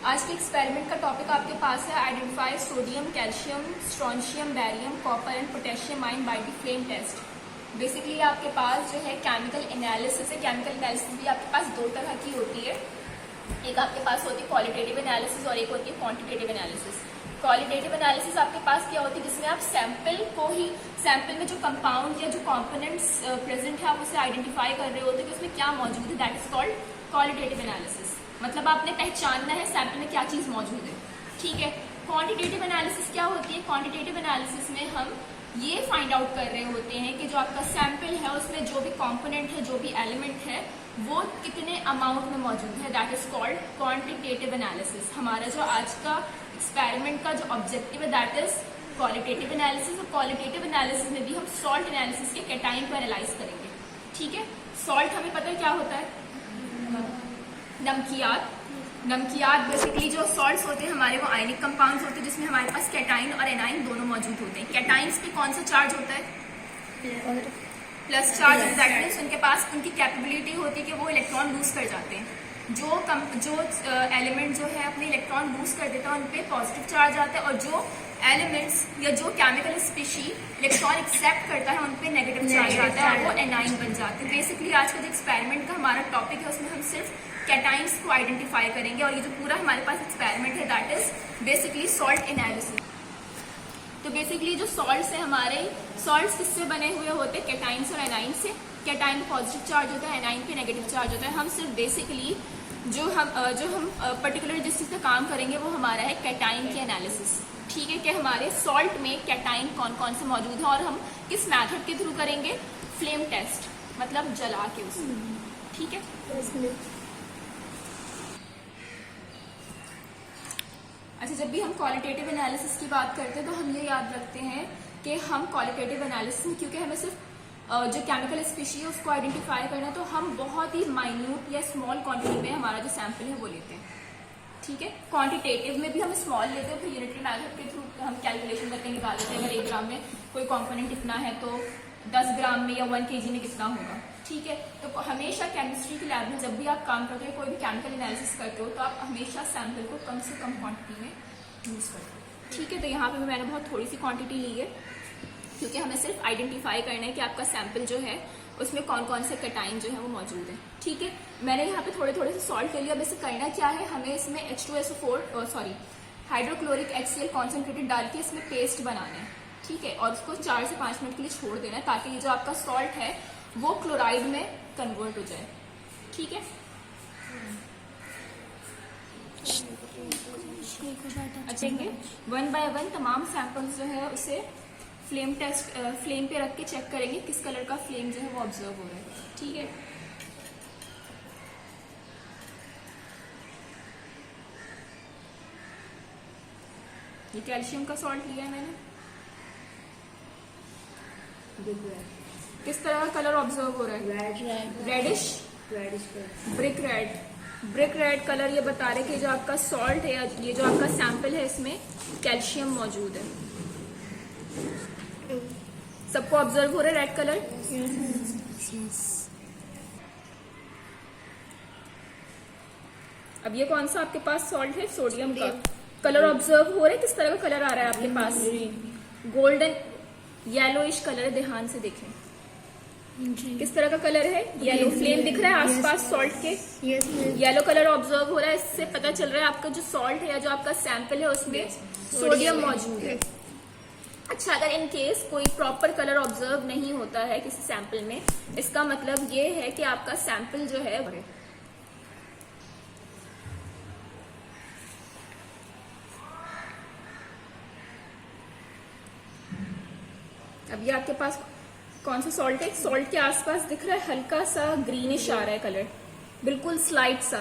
आज के एक्सपेरिमेंट का टॉपिक आपके पास है identify sodium, calcium, strontium, barium, copper and potassium ion by the flame test. Basically आपके पास जो है केमिकल एनालिसिस है। केमिकल एनालिसिस भी आपके पास दो तरह की होती है, एक आपके पास होती है क्वालिटेटिव एनालिसिस और एक होती है क्वांटिटेटिव एनालिसिस। क्वालिटेटिव एनालिसिस आपके पास क्या होती है, जिसमें आप सैंपल में जो कंपाउंड या जो कंपोनेंट्स प्रेजेंट है आप उसे आइडेंटिफाई कर रहे होते हैं कि उसमें क्या मौजूद है। That is called qualitative analysis. मतलब आपने पहचानना है सैंपल में क्या चीज मौजूद है, ठीक है। क्वांटिटेटिव एनालिसिस क्या होती है, क्वांटिटेटिव एनालिसिस में हम ये फाइंड आउट कर रहे होते हैं कि जो आपका सैंपल है उसमें जो भी कंपोनेंट है, जो भी एलिमेंट है, वो कितने अमाउंट में मौजूद है। That is called quantitative analysis. हमारा जो आज का एक्सपेरिमेंट का जो ऑब्जेक्टिव है दैट इज क्वालिटेटिव एनालिसिस। और क्वालिटेटिव एनालिसिस में भी हम सॉल्ट एनालिसिस के कैटाइन को एनालाइज करेंगे, ठीक है। सॉल्ट हमें पता है क्या होता है, नमकियात बेसिकली जो सॉल्ट्स होते हैं हमारे वो आयनिक कंपाउंड्स होते हैं जिसमें हमारे पास कैटाइन और एनाइन दोनों मौजूद होते हैं। कैटाइन्स पे कौन सा चार्ज होता है, प्लस चार्ज। दैट मीन्स उनके पास उनकी कैपेबिलिटी होती है कि वो इलेक्ट्रॉन लूज कर जाते हैं। जो एलिमेंट जो है अपने इलेक्ट्रॉन लूज कर देता है उन पे पॉजिटिव चार्ज आता है, और जो एलिमेंट्स या जो केमिकल स्पीशी इलेक्ट्रॉन एक्सेप्ट करता है उन पे नेगेटिव चार्ज आता है और वो एनाइन बन जाते हैं। बेसिकली आज का जो एक्सपेरिमेंट का हमारा टॉपिक है उसमें हम सिर्फ कैटाइन्स को आइडेंटिफाई करेंगे, और ये जो पूरा हमारे पास एक्सपेरिमेंट है that is basically salt analysis. तो बेसिकली जो सॉल्ट्स है हमारे, सॉल्ट्स किससे बने हुए होते हैं, कैटाइन्स और एनाइन से। कैटाइन पे पॉजिटिव चार्ज होता है, एनाइन पे नेगेटिव चार्ज होता है। हम सिर्फ बेसिकली जो हम पर्टिकुलर जिस चीज पे काम करेंगे वो हमारा है कैटाइन की एनालिसिस, ठीक है। कि हमारे सॉल्ट में कैटाइन कौन कौन से मौजूद है और हम किस मेथड के थ्रू करेंगे, फ्लेम टेस्ट, मतलब जला के उसमें, ठीक है। अच्छा, जब भी हम क्वालिटेटिव एनालिसिस की बात करते हैं तो हम ये याद रखते हैं कि हम क्वालिटेटिव एनालिसिस में, क्योंकि हमें सिर्फ जो केमिकल स्पीशी है उसको आइडेंटिफाई करना है, तो हम बहुत ही माइन्यूट या स्मॉल क्वांटिटी में हमारा जो सैंपल है वो लेते हैं, ठीक है। क्वांटिटेटिव में भी हम स्मॉल लेते हैं, फिर यूनिटरी मेथड के थ्रू हम कैलकुलेशन करके निकाल लेते हैं। अगर 1 ग्राम में कोई कॉम्पोनेंट इतना है तो 10 ग्राम में या 1 kg में कितना होगा, ठीक है। तो हमेशा केमिस्ट्री की लैब में जब भी आप काम करते हो, कोई भी केमिकल एनालिसिस करते हो, तो आप हमेशा सैंपल को कम से कम क्वांटिटी में यूज करते हो, ठीक है। तो यहाँ पे मैंने बहुत थोड़ी सी क्वांटिटी ली है, क्योंकि हमें सिर्फ आइडेंटिफाई करना है कि आपका सैंपल जो है उसमें कौन कौन से कैटाइन जो है वो मौजूद है, ठीक है। मैंने यहाँ पे थोड़े थोड़े से सॉल्ट ले लिया। अब इसे करना क्या है, हमें इसमें H2SO4 हाइड्रोक्लोरिक HCl कॉन्सेंट्रेटेड डाल के इसमें पेस्ट बनाना है, ठीक है। और उसको 4 से 5 मिनट के लिए छोड़ देना है ताकि ये जो आपका सॉल्ट है वो क्लोराइड में कन्वर्ट हो जाए, ठीक है। अच्छा, 1 by 1 तमाम सैंपल्स जो है उसे फ्लेम पे रख के चेक करेंगे किस कलर का फ्लेम जो है वो ऑब्जर्व हो रहा है, ठीक है। ये कैल्शियम का सॉल्ट लिया है मैंने। किस तरह का कलर ऑब्जर्व हो रहा है, रेडिश ब्रिक रेड कलर। ये बता रहे कि जो आपका सॉल्ट है, ये जो आपका सैंपल है इसमें कैल्शियम मौजूद है। सबको ऑब्जर्व हो रहा है रेड कलर, अब ये कौन सा आपके पास सॉल्ट है, सोडियम का। कलर ऑब्जर्व हो रहा है, किस तरह का कलर आ रहा है आपके पास, गोल्डन येलोइश कलर है। ध्यान से देखें किस तरह का कलर है, येलो। फ्लेम दिख रहा है आसपास सॉल्ट के, येलो कलर ऑब्जर्व हो रहा है। इससे पता चल रहा है आपका जो सॉल्ट है या जो आपका सैंपल है उसमें सोडियम मौजूद है। अच्छा, अगर इन केस कोई प्रॉपर कलर ऑब्जर्व नहीं होता है किसी सैंपल में, इसका मतलब ये है कि आपका सैंपल जो है, अब ये आपके पास कौन सा सॉल्ट है, सॉल्ट के आसपास दिख रहा है हल्का सा ग्रीनिश आ रहा है कलर, बिल्कुल स्लाइट सा।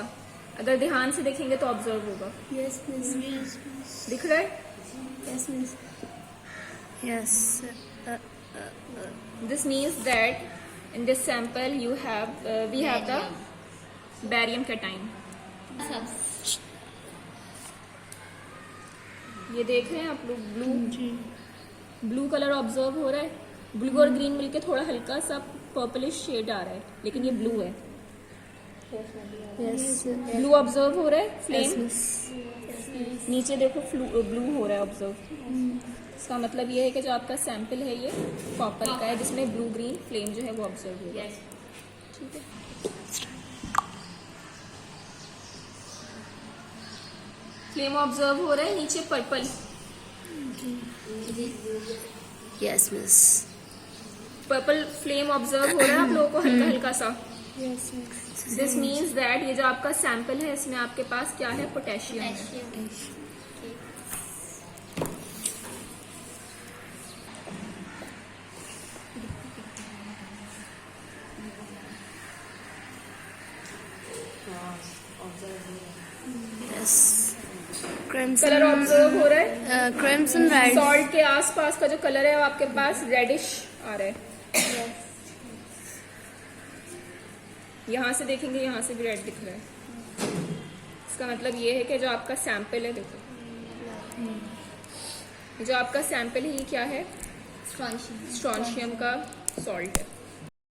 अगर ध्यान से देखेंगे तो ऑब्जर्व होगा। Yes, miss. दिख रहा है, Yes, miss. Yes. This means that in this sample we have the barium cation. ये देख रहे हैं आप लोग, ब्लू कलर ऑब्जर्व हो रहा है। ब्लू और ग्रीन मिलके थोड़ा हल्का सा पर्पलिश शेड आ रहा है, लेकिन ये ब्लू है, Yes. ब्लू ऑब्जर्व हो रहा है, Yes, फ्लेम miss. नीचे देखो ब्लू हो रहा है ऑब्जर्व। इसका मतलब ये है कि जो आपका सैंपल है ये कॉपर का है, जिसमें ब्लू ग्रीन फ्लेम जो है वो ऑब्जर्व होगा। ठीक है, फ्लेम ऑब्जर्व हो रहा है, नीचे purple Yes, miss. Purple flame observe हो रहा है आप लोगों को हल्का हल्का सा। Yes, miss. This means that ये जो आपका सैंपल है इसमें आपके पास क्या है, पोटेशियम है। Yes. Crimson. कलर ऑब्जर्व हो रहा है, Crimson red. सॉल्ट के आसपास का जो कलर है वो आपके पास रेडिश आ रहा है। यहाँ से देखेंगे, यहाँ से भी रेड दिख रहा है। इसका मतलब ये है कि जो आपका सैंपल है, देखो जो आपका सैंपल है ये क्या है, स्ट्रॉन्शियम का सॉल्ट है।